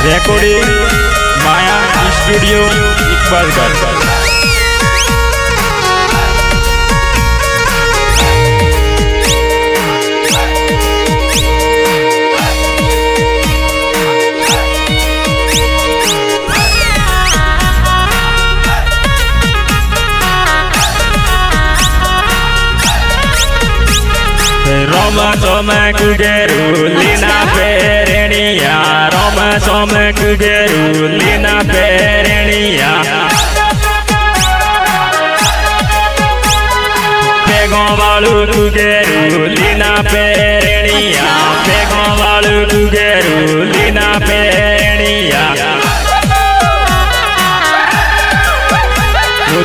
recording Maya Studio Iqbalgarh. Roma Soma Kugeru Lina Perenia Roma Soma Kugeru Lina Perenia Pegon Valu Kugeru Lina Perenia Pegon Valu Kugeru Lina Perenia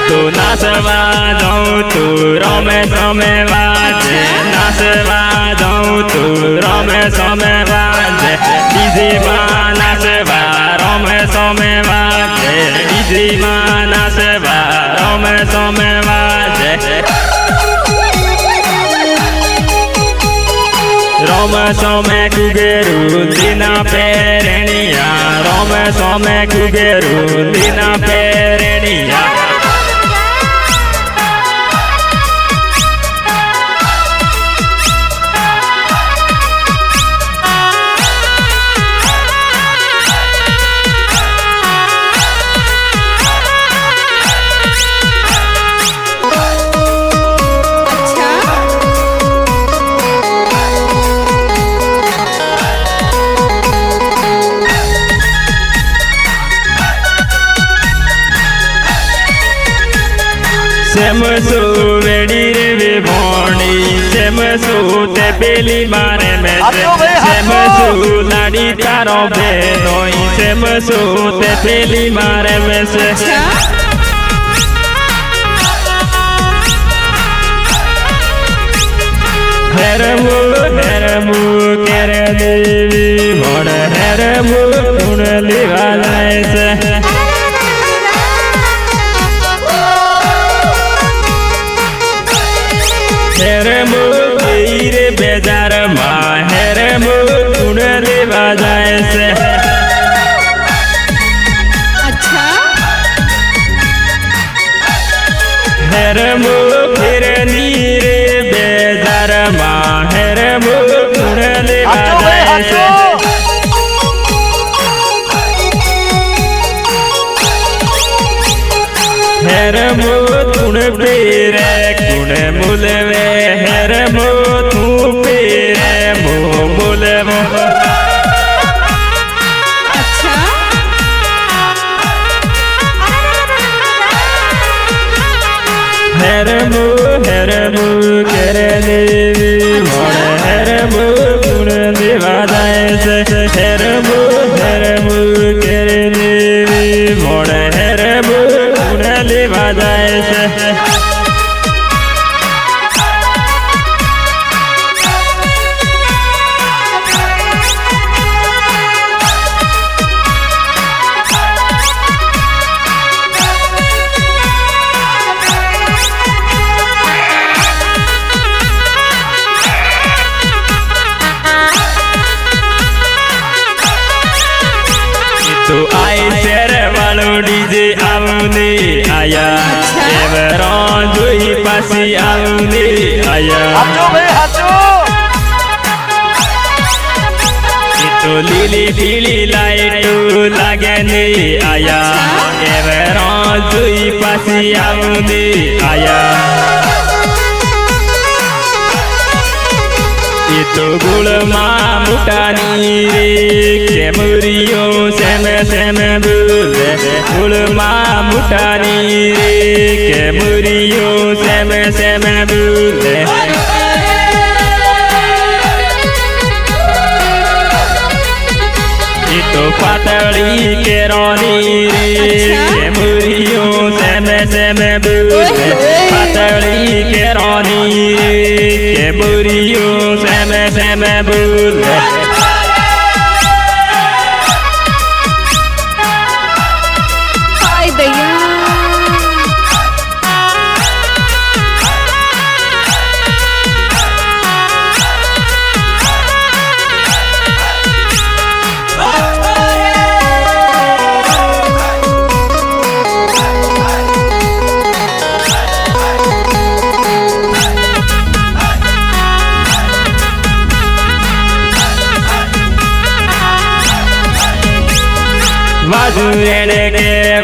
Tu nasva dau tu rome some vaje nasva dau tu rome some vaje DJ ma nasva rome some vaje DJ ma nasva rome some vaje rome some kugeru lina perenia rome some kugeru lina perenia Semsu vedire boni semsu te beli mare me semsu ladi taro benoi semsu te beli mare me se hermu kere devi mon hermu kunali valai se hermu teere bejar ma hermu kunale bajaye se acha hermu firni re bejar ma hermu kunale bajaye se hermu tun pere kun mulve hermu tu pere mo mulve acha hermu kere devi mon hermu kun devadaye se hermu kere devi mon hermu kun devadaye se तो आई शेर वालो DJ आवने आया एवरों जोई पासी आवने आया तो लीली पीली light लगने आया एवरों जोई पासी आवने आया तो गुलमा मुटानी रे केमुरियो सेम बुले गुलमा मुटानी रे केमुरियो सेम बुले तो पातली केरोनी रे केमुरियो सेम बुले पातली केरोनी रे केमुरियो सेम बुले Ay, Daya.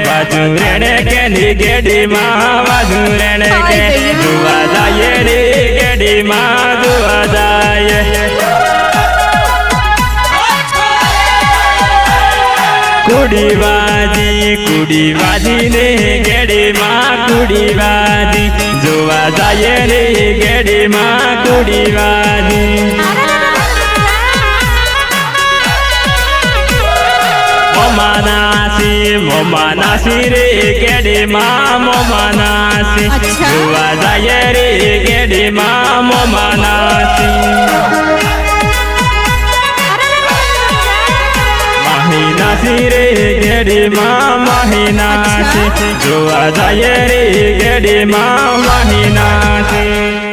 બાજુ રેડે કે ની ગેડીમાં બાજુ રેડે કે જોવા જાય રે ગેડીમાં જોવા જાય કુડી વાજી ને ગેડીમાં કુડી વાજી જોવા જાય રે ગેડીમાં કુડી વાજી મોમાનાસી રે ગેડીમાં મોમાનાસી જોવા જાય રે ગેડીમાં મોમાનાસી માહીનાસી રે ગેડીમાં માહીનાસી જોવા જાય રે ગેડીમાં માહીનાસી